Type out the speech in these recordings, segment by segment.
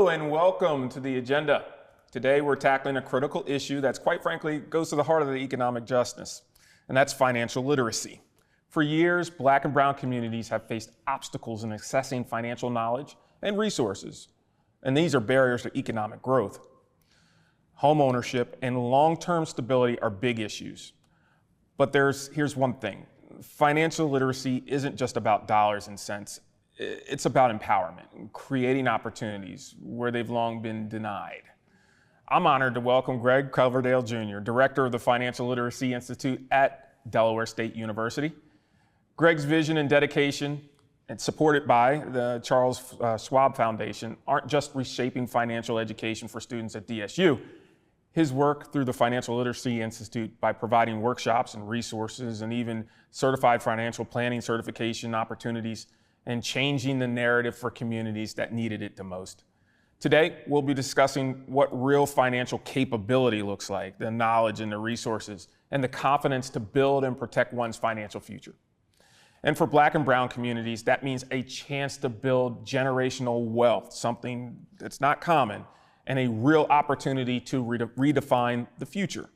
Hello and welcome to the agenda. Today we're tackling a critical issue that's quite frankly goes to the heart of the economic justice, and that's financial literacy. For years, Black and brown communities have faced obstacles in accessing financial knowledge and resources, and these are barriers to economic growth. Home ownership and long-term stability are big issues. But here's one thing. Financial literacy isn't just about dollars and cents. It's about empowerment, creating opportunities where they've long been denied. I'm honored to welcome Greg Coverdale Jr., Director of the Financial Literacy Institute at Delaware State University. Greg's vision and dedication, and supported by the Charles Schwab Foundation, aren't just reshaping financial education for students at DSU. His work through the Financial Literacy Institute by providing workshops and resources and even certified financial planning certification opportunities and changing the narrative for communities that needed it the most. Today, we'll be discussing what real financial capability looks like, the knowledge and the resources, and the confidence to build and protect one's financial future. And for Black and brown communities, that means a chance to build generational wealth, something that's not common, and a real opportunity to redefine the future.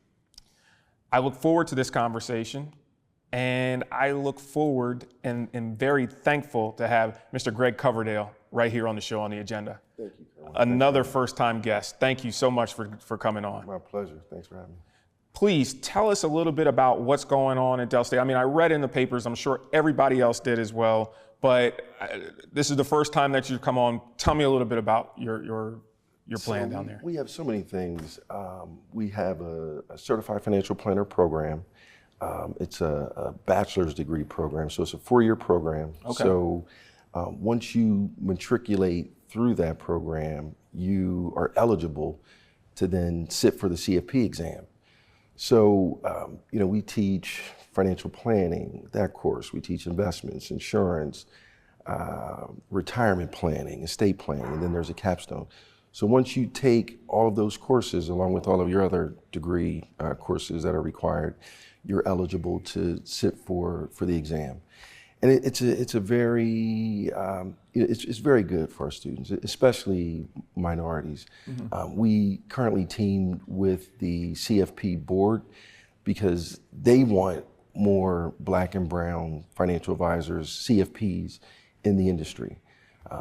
I look forward to this conversation, and I look forward and am very thankful to have Mr. Greg Coverdale right here on the show on the agenda. Thank you, Kerwin. Another first-time guest. Thank you so much for coming on. My pleasure. Thanks for having me. Please tell us a little bit about what's going on at Del State. I mean, I read in the papers, I'm sure everybody else did as well, but this is the first time that you've come on. Tell me a little bit about your plan down there. We have so many things. We have a certified financial planner program. It's a bachelor's degree program, so it's a 4-year program. Okay. So once you matriculate through that program, you are eligible to then sit for the CFP exam. So, we teach financial planning, that course. We teach investments, insurance, retirement planning, estate planning, and then there's a capstone. So once you take all of those courses, along with all of your other degree courses that are required, you're eligible to sit for the exam. And it's very good for our students, especially minorities. Mm-hmm. We currently teamed with the CFP board because they want more Black and brown financial advisors, CFPs, in the industry.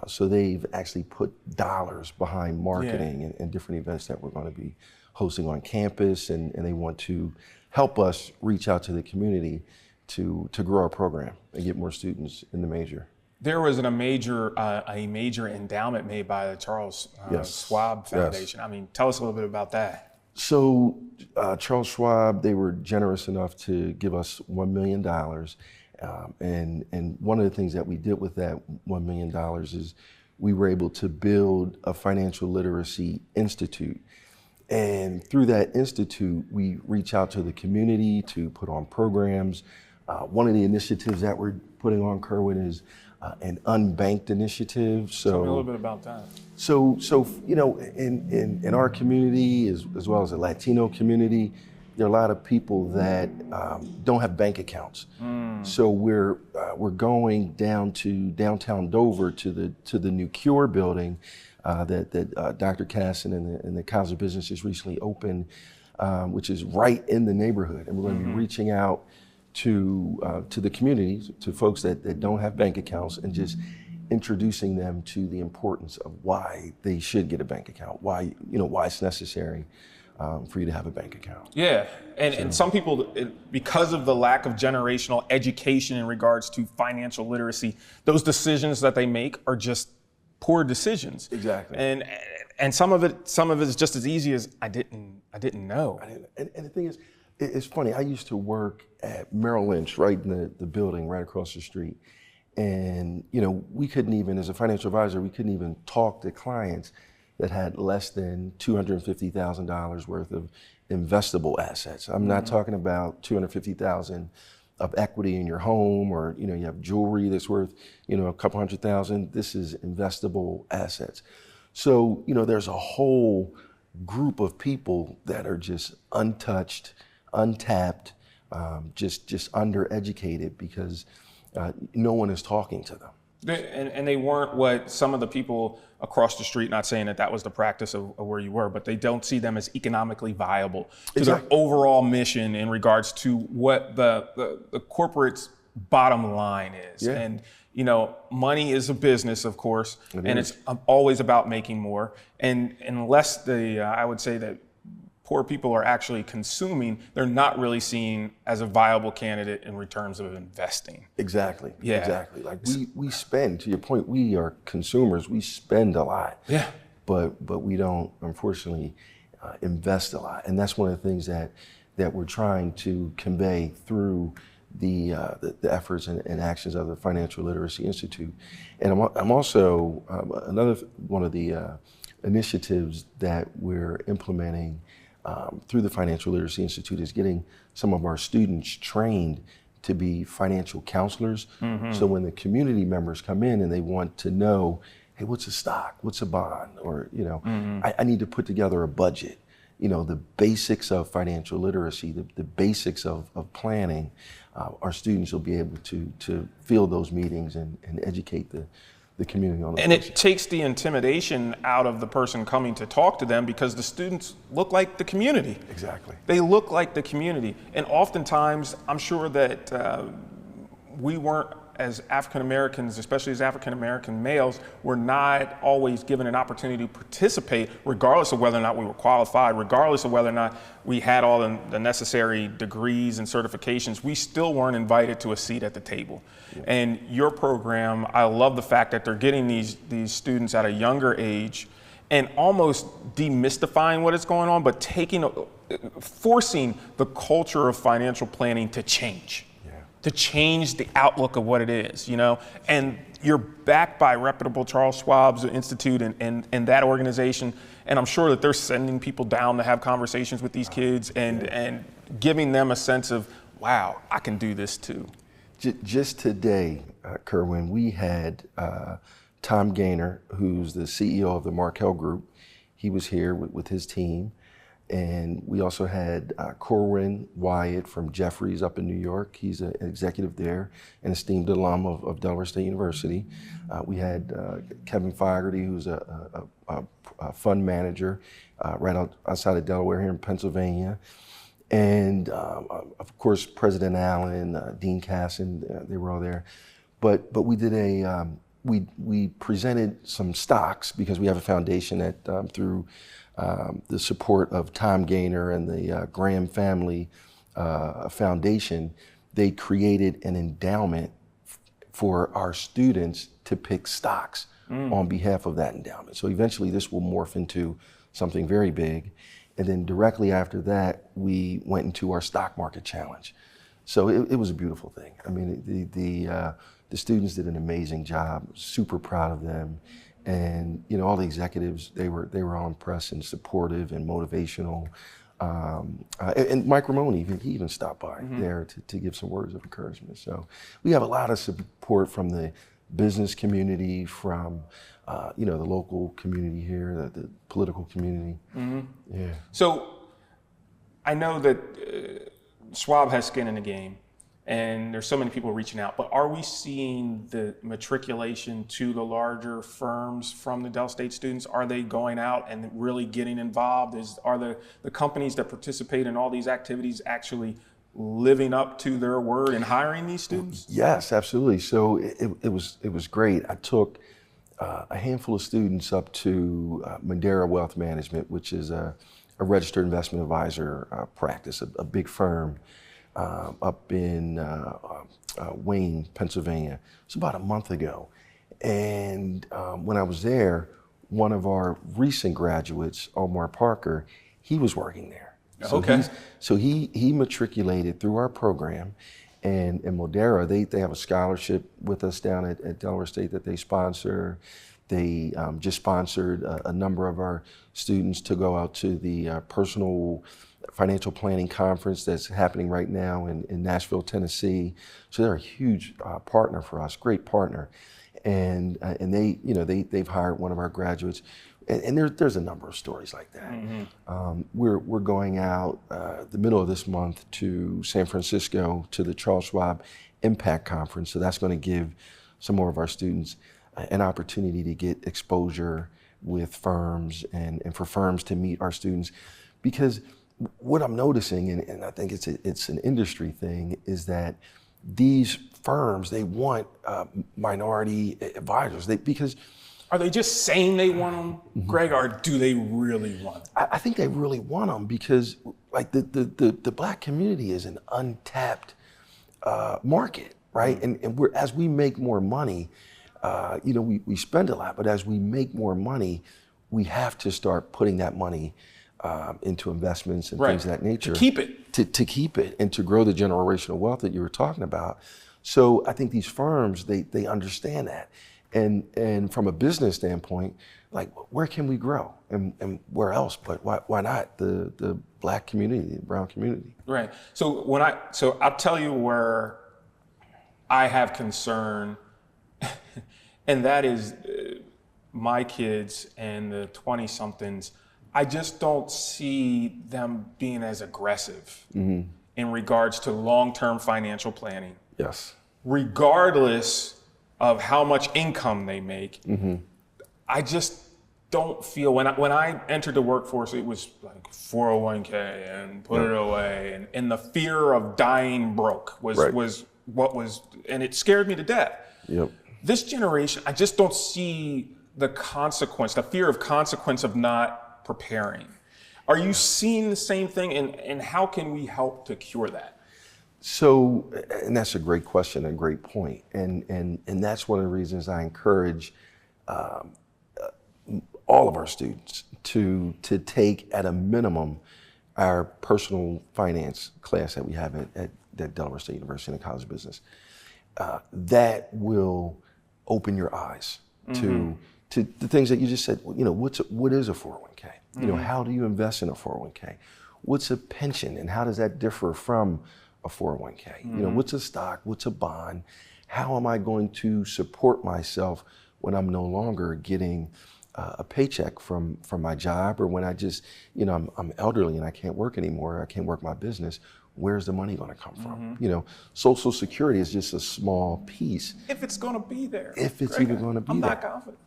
So they've actually put dollars behind marketing and different events that we're going to be hosting on campus, and they want to help us reach out to the community to grow our program and get more students in the major. There was a major endowment made by the Charles Schwab Foundation. Yes. I mean, tell us a little bit about that. So Charles Schwab, they were generous enough to give us $1 million. And one of the things that we did with that $1 million is we were able to build a financial literacy institute. And through that institute, we reach out to the community to put on programs. One of the initiatives that we're putting on, Kerwin, is an unbanked initiative. So tell me a little bit about that. So in our community, as well as the Latino community, there are a lot of people that don't have bank accounts. So we're going down to downtown Dover to the new Cure building that Dr. Casson and the College of Business just recently opened, which is right in the neighborhood. And we're going to be reaching out to the communities, to folks that don't have bank accounts, and just introducing them to the importance of why they should get a bank account, why it's necessary for you to have a bank account. Yeah, and some people, because of the lack of generational education in regards to financial literacy, those decisions that they make are just poor decisions. Exactly. And some of it is just as easy as I didn't know. And the thing is, it's funny. I used to work at Merrill Lynch, right in the building right across the street, and we couldn't even, as a financial advisor, we couldn't even talk to clients that had less than $250,000 worth of investable assets. I'm not talking about $250,000 of equity in your home, or you have jewelry that's worth a couple $100,000. This is investable assets. So there's a whole group of people that are just untouched, untapped, just undereducated because no one is talking to them. And they weren't what some of the people across the street, not saying that that was the practice of where you were, but they don't see them as economically viable to their overall mission in regards to what the corporate's bottom line is. Yeah. And, you know, money is a business, of course, it's always about making more. And unless I would say that poor people are actually consuming, they're not really seen as a viable candidate in terms of investing. Exactly. Yeah. Exactly. Like we spend, to your point, we are consumers. We spend a lot. Yeah. But we don't, unfortunately, invest a lot. And that's one of the things that we're trying to convey through the efforts and actions of the Financial Literacy Institute. And I'm also another one of the initiatives that we're implementing through the Financial Literacy Institute is getting some of our students trained to be financial counselors. So when the community members come in and they want to know, hey, what's a stock? What's a bond? Or, you know, I need to put together a budget. You know, the basics of financial literacy, the basics of planning, our students will be able to fill those meetings and educate the community on those. And it takes the intimidation out of the person coming to talk to them because the students look like the community. Exactly. They look like the community. And oftentimes, I'm sure that we weren't, as African Americans, especially as African American males, were not always given an opportunity to participate, regardless of whether or not we were qualified, regardless of whether or not we had all the necessary degrees and certifications. We still weren't invited to a seat at the table. Yeah. And your program, I love the fact that they're getting these students at a younger age and almost demystifying what is going on, but forcing the culture of financial planning to change. To change the outlook of what it is, you know? And you're backed by reputable Charles Schwab's Institute and that organization. And I'm sure that they're sending people down to have conversations with these kids and giving them a sense of, wow, I can do this too. Just today, Kerwin, we had Tom Gaynor, who's the CEO of the Markel Group. He was here with his team. And we also had Kerwin Wyatt from Jeffries up in New York. He's an executive there, an esteemed alum of Delaware State University. We had Kevin Fogarty, who's a fund manager right outside of Delaware here in Pennsylvania. And of course, President Allen, Dean Casson, they were all there. But we did we presented some stocks because we have a foundation that through the support of Tom Gaynor and the Graham Family Foundation, they created an endowment for our students to pick stocks on behalf of that endowment. So eventually this will morph into something very big. And then directly after that, we went into our stock market challenge. So it was a beautiful thing. I mean, the students did an amazing job, super proud of them. And, you know, all the executives, they were all impressed and supportive and motivational. And Mike Ramone, he even stopped by there to give some words of encouragement. So we have a lot of support from the business community, from, you know, the local community here, the political community. Yeah. So I know that Schwab has skin in the game. And there's so many people reaching out, but are we seeing the matriculation to the larger firms from the Del State students? Are they going out and really getting involved? Are the companies that participate in all these activities actually living up to their word and hiring these students? Yes, absolutely. So it was great. I took a handful of students up to Madeira Wealth Management, which is a registered investment advisor practice, a big firm. Up in Wayne, Pennsylvania. It's about a month ago. And when I was there, one of our recent graduates, Omar Parker, he was working there. So he matriculated through our program. And in Madeira, they have a scholarship with us down at Delaware State that they sponsor. They just sponsored a number of our students to go out to the personal financial planning conference that's happening right now in Nashville, Tennessee. So they're a huge partner for us, great partner. And they, you know, they've hired one of our graduates. And there's a number of stories like that. We're going out the middle of this month to San Francisco to the Charles Schwab Impact Conference. So that's going to give some more of our students an opportunity to get exposure with firms and for firms to meet our students. Because what I'm noticing, and I think it's an industry thing, is that these firms, they want minority advisors. Because are they just saying they want them, Greg, or do they really want them? I think they really want them because, like, the Black community is an untapped market, right? And as we make more money, we spend a lot, but as we make more money, we have to start putting that money into investments and things of that nature. To keep it. To keep it and to grow the generational wealth that you were talking about. So I think these firms, they understand that. And from a business standpoint, like, where can we grow and where else? But why not the Black community, the brown community? Right. So I'll tell you where I have concern, and that is my kids and the 20-somethings. I just don't see them being as aggressive in regards to long-term financial planning. Yes. Regardless of how much income they make, I just don't feel, when I entered the workforce, it was like 401k and put it away, and the fear of dying broke was what was, and it scared me to death. Yep. This generation, I just don't see the fear of consequence of not preparing. Are you seeing the same thing, and how can we help to cure that? So, and that's a great question, a great point, and that's one of the reasons I encourage all of our students to take at a minimum our personal finance class that we have at Delaware State University in the College of Business. That will open your eyes to the things that you just said. What is a 401k? How do you invest in a 401k? What's a pension, and how does that differ from a 401k? What's a stock? What's a bond? How am I going to support myself when I'm no longer getting a paycheck from my job, or when I just, I'm elderly and I can't work anymore, I can't work my business? Where's the money going to come from? Social Security is just a small piece. If it's going to be there. If it's even going to be there. I'm not confident.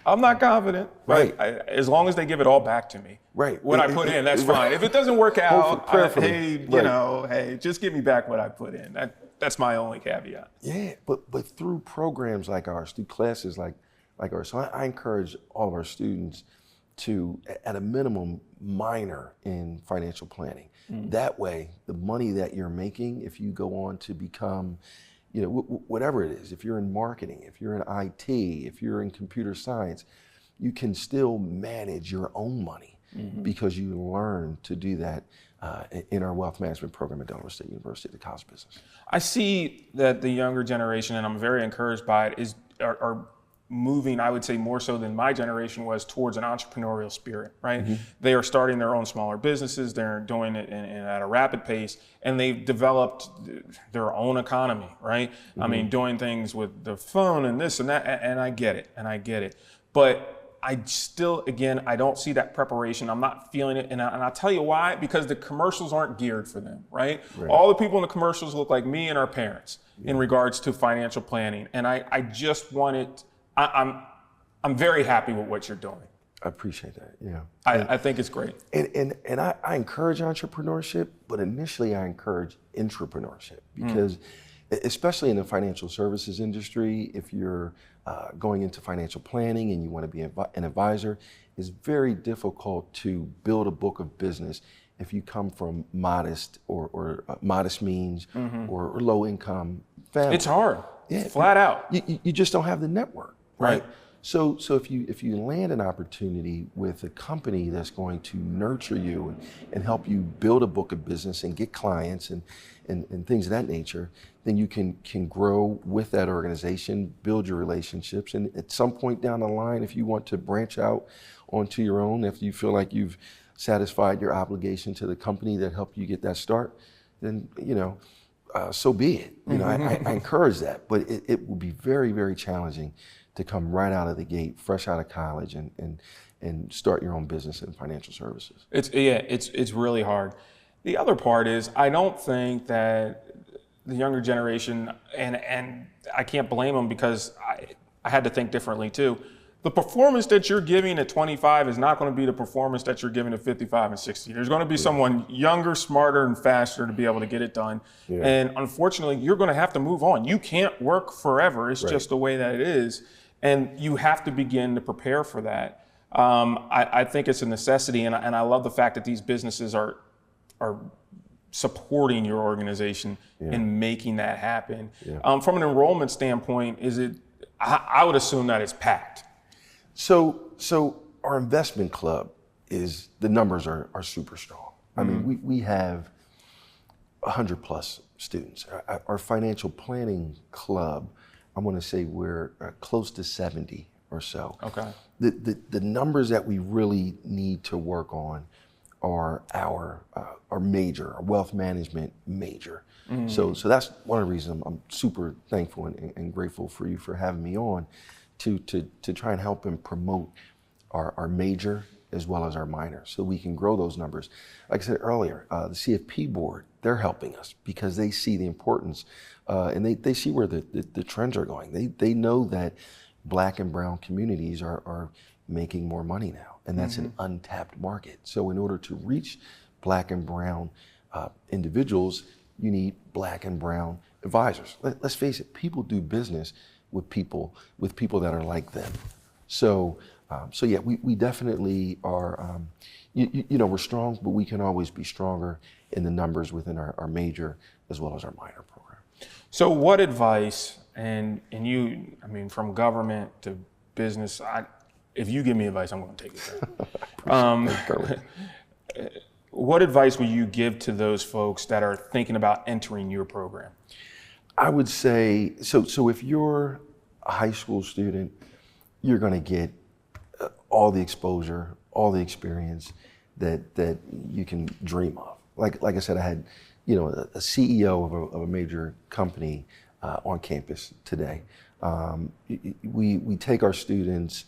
I'm not confident. Right. As long as they give it all back to me. Right. What I put in, that's fine. If it doesn't work out, hey, just give me back what I put in. That's my only caveat. Yeah, but through programs like ours, through classes like ours, so I encourage all of our students to, at a minimum, minor in financial planning. That way, the money that you're making, if you go on to become, whatever it is, if you're in marketing, if you're in IT, if you're in computer science, you can still manage your own money because you learn to do that in our wealth management program at Delaware State University, the College of Business. I see that the younger generation, and I'm very encouraged by it, are moving, I would say more so than my generation was, towards an entrepreneurial spirit, right? They are starting their own smaller businesses. They're doing it at a rapid pace, and they've developed their own economy, right? I mean, doing things with the phone and this and that, and I get it. But I still, again, I don't see that preparation. I'm not feeling it, and I'll tell you why, because the commercials aren't geared for them, right? All the people in the commercials look like me and our parents in regards to financial planning, and I just want it. I'm very happy with what you're doing. I appreciate that. Yeah, I think it's great. And I encourage entrepreneurship, but initially I encourage intrapreneurship because, especially in the financial services industry, if you're going into financial planning and you want to be an advisor, it's very difficult to build a book of business if you come from modest or modest means or low income family. It's hard. Yeah, flat out. You just don't have the network. Right. So if you land an opportunity with a company that's going to nurture you and help you build a book of business and get clients and things of that nature, then you can grow with that organization, build your relationships, and at some point down the line, if you want to branch out onto your own, if you feel like you've satisfied your obligation to the company that helped you get that start, then so be it. I encourage that, but it will be very, very challenging to come right out of the gate, fresh out of college, and start your own business in financial services. It's really hard. The other part is, I don't think that the younger generation, and I can't blame them because I had to think differently too. The performance that you're giving at 25 is not going to be the performance that you're giving at 55 and 60. There's going to be someone younger, smarter, and faster to be able to get it done. Yeah. And unfortunately, you're going to have to move on. You can't work forever. It's just the way that it is. And you have to begin to prepare for that. I think it's a necessity, and I love the fact that these businesses are supporting your organization in making that happen. Yeah. From an enrollment standpoint, I would assume that it's packed. So our investment club the numbers are super strong. I mean, we have 100 plus students. Our financial planning club, I want to say we're close to 70 or so. Okay. The numbers that we really need to work on are our major, our wealth management major. So that's one of the reasons I'm super thankful and grateful for you for having me on to try and help and promote our major as well as our minor so we can grow those numbers. Like I said earlier, the CFP board, they're helping us because they see the importance and they see where the trends are going. They know that Black and brown communities are making more money now, and that's an untapped market. So in order to reach Black and brown individuals, you need Black and brown advisors. Let's face it, people do business with people that are like them. So yeah, we definitely are, we're strong, but we can always be stronger in the numbers within our major as well as our minor program. So what advice, and you, I mean, from government to business, if you give me advice, I'm going to take it there. What advice would you give to those folks that are thinking about entering your program? I would say, so if you're a high school student, you're going to get all the exposure, all the experience that you can dream of. Like I said, I had, a CEO of a major company on campus today. We take our students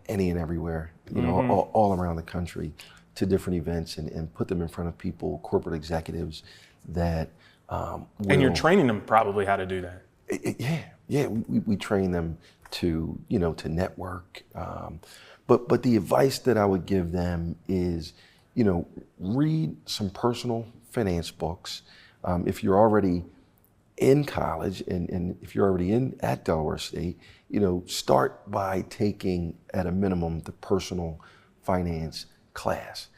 any and everywhere, all around the country to different events and put them in front of people, corporate executives that and you're training them probably how to do that. Yeah. We train them to network. But the advice that I would give them is, read some personal finance books. If you're already in college and if you're already at Delaware State, start by taking at a minimum the personal finance class.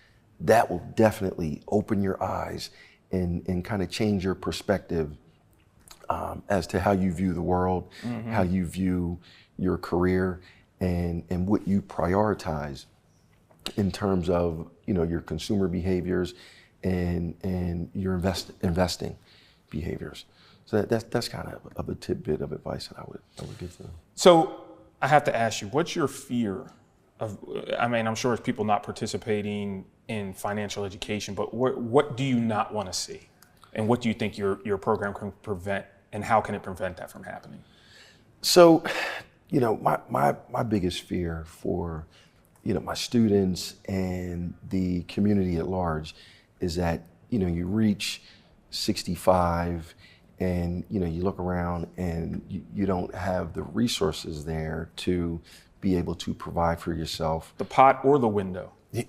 That will definitely open your eyes and kind of change your perspective as to how you view the world, how you view your career, and what you prioritize in terms of your consumer behaviors and your investing behaviors. So that's kind of a tidbit of advice that I would give them. So I have to ask you, what's your fear of? I mean, I'm sure it's people not participating in financial education, but what do you not want to see, and what do you think your program can prevent, and how can it prevent that from happening? So, my biggest fear for my students and the community at large is that you reach 65 and you look around and you don't have the resources there to be able to provide for yourself. The pot or the window. Yeah.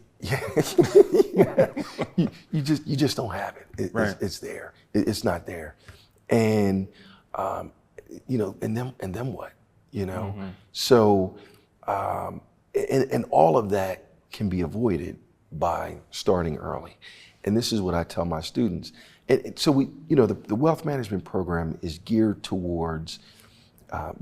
you just don't have it. It's there. It's not there. And and then what? So and all of that can be avoided by starting early. And this is what I tell my students. So the wealth management program is geared towards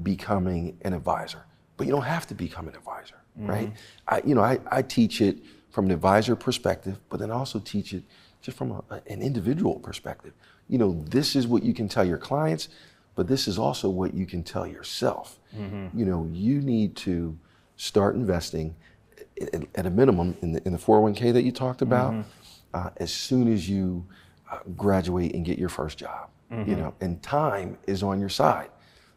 becoming an advisor, but you don't have to become an advisor, right? I teach it from an advisor perspective, but then I also teach it just from an individual perspective. This is what you can tell your clients, but this is also what you can tell yourself. You need to start investing at a minimum in the 401k that you talked about as soon as you graduate and get your first job. And time is on your side.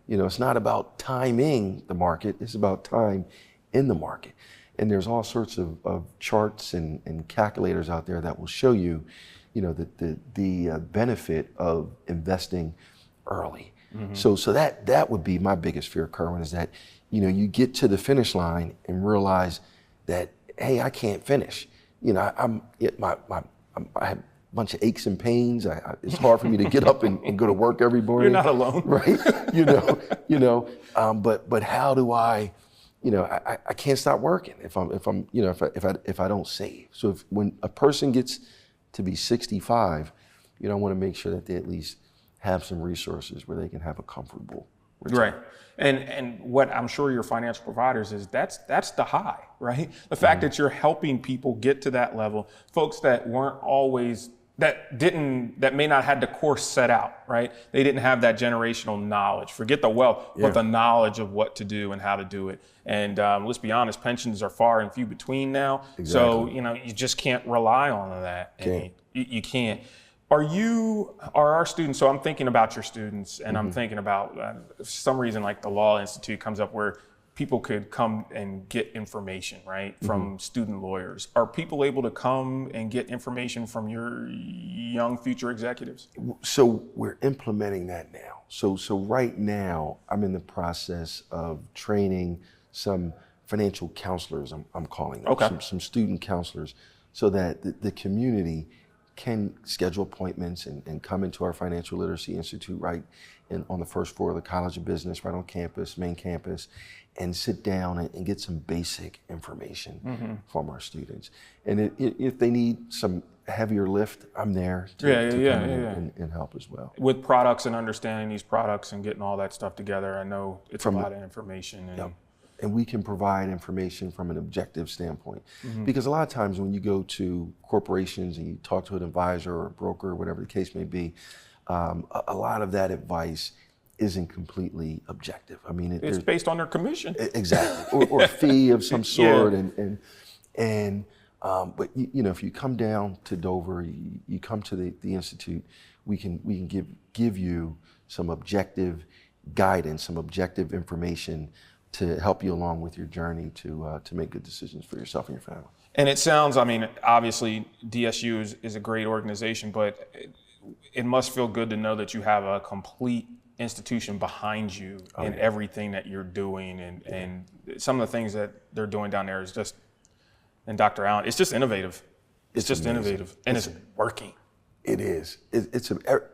It's not about timing the market, it's about time in the market. And there's all sorts of charts and calculators out there that will show you, the benefit of investing early. So that would be my biggest fear, Kerwin, is that you get to the finish line and realize that, hey, I can't finish. I have a bunch of aches and pains. It's hard for me to get up and go to work every morning. You're not alone, right? But how do I can't stop working if I don't save. So when a person gets to be 65, I want to make sure that they at least have some resources where they can have a comfortable return. Right. And what I'm sure your financial providers is that's the high, right? The fact that you're helping people get to that level, folks that weren't always, that may not had the course set out, right? They didn't have that generational knowledge. Forget the wealth, but the knowledge of what to do and how to do it. And let's be honest, pensions are far and few between now. Exactly. So, you just can't rely on that. You can't. Are our students, so I'm thinking about your students, and I'm thinking about, for some reason, like the Law Institute comes up where people could come and get information, right, from student lawyers. Are people able to come and get information from your young future executives? So we're implementing that now. So right now, I'm in the process of training some financial counselors, I'm calling them, some student counselors, so that the community can schedule appointments and come into our Financial Literacy Institute on the first floor of the College of Business, right on campus, main campus, and sit down and get some basic information from our students. And if they need some heavier lift, I'm there to come in and help as well. With products and understanding these products and getting all that stuff together, I know it's a lot of information. And we can provide information from an objective standpoint. Because a lot of times when you go to corporations and you talk to an advisor or a broker or whatever the case may be, a lot of that advice isn't completely objective. I mean, it's based on their commission. Exactly, or a fee of some sort. But if you come down to Dover, you come to the Institute, we can give you some objective guidance, some objective information to help you along with your journey to make good decisions for yourself and your family. And it sounds, obviously DSU is a great organization, but it must feel good to know that you have a complete institution behind you in everything that you're doing. And some of the things that they're doing down there is just, and Dr. Allen, it's just innovative. It's just amazing. Innovative, and it's working. It is.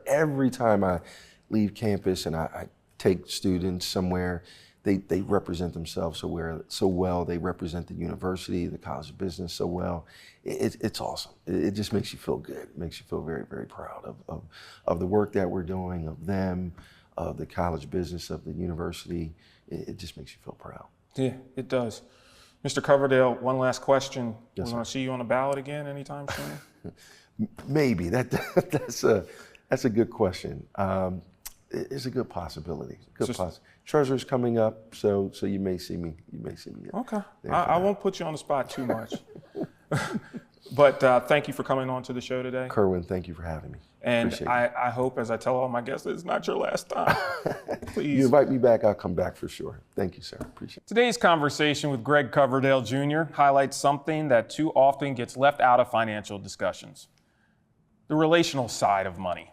Every time I leave campus and I take students somewhere, they represent themselves so well. They represent the university, the College of Business so well. It's awesome. It just makes you feel good. It makes you feel very, very proud of the work that we're doing, of them, of the College of Business, of the university. It just makes you feel proud. Yeah, it does. Mr. Coverdale, one last question. Yes, we want to see you on the ballot again anytime soon? Maybe. That's a good question. It's a good possibility. Treasurer's coming up, so you may see me. Okay. I won't put you on the spot too much. But thank you for coming on to the show today. Kerwin, thank you for having me. And I hope, as I tell all my guests, it's not your last time. Please. You invite me back, I'll come back for sure. Thank you, sir. Appreciate it. Today's conversation with Greg Coverdale Jr. highlights something that too often gets left out of financial discussions: the relational side of money.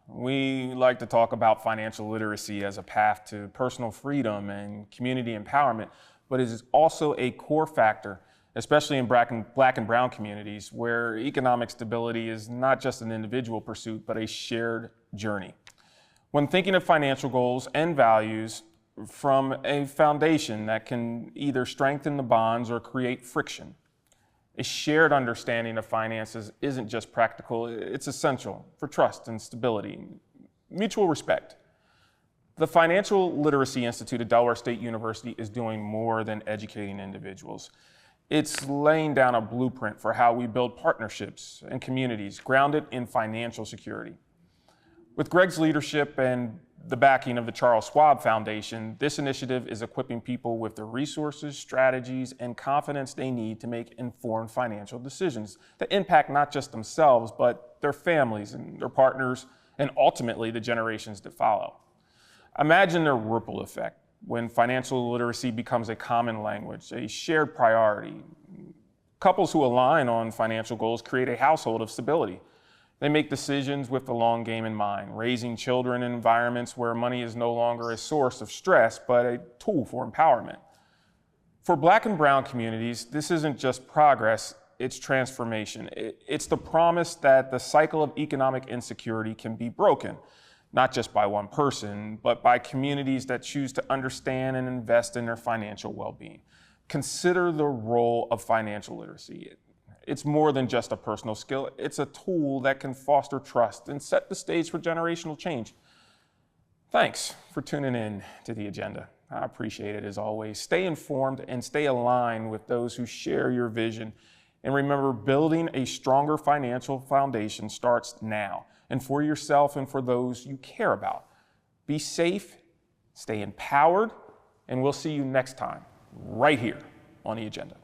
We like to talk about financial literacy as a path to personal freedom and community empowerment, but it is also a core factor, especially in Black and brown communities, where economic stability is not just an individual pursuit, but a shared journey. When thinking of financial goals and values from a foundation that can either strengthen the bonds or create friction, a shared understanding of finances isn't just practical, it's essential for trust and stability, mutual respect. The Financial Literacy Institute at Delaware State University is doing more than educating individuals. It's laying down a blueprint for how we build partnerships and communities grounded in financial security. With Greg's leadership and the backing of the Charles Schwab Foundation, this initiative is equipping people with the resources, strategies, and confidence they need to make informed financial decisions that impact not just themselves, but their families and their partners, and ultimately the generations that follow. Imagine the ripple effect when financial literacy becomes a common language, a shared priority. Couples who align on financial goals create a household of stability. They make decisions with the long game in mind, raising children in environments where money is no longer a source of stress, but a tool for empowerment. For Black and brown communities, this isn't just progress, it's transformation. It's the promise that the cycle of economic insecurity can be broken, not just by one person, but by communities that choose to understand and invest in their financial well-being. Consider the role of financial literacy. It's more than just a personal skill. It's a tool that can foster trust and set the stage for generational change. Thanks for tuning in to The Agenda. I appreciate it as always. Stay informed and stay aligned with those who share your vision. And remember, building a stronger financial foundation starts now, and for yourself and for those you care about. Be safe, stay empowered, and we'll see you next time, right here on The Agenda.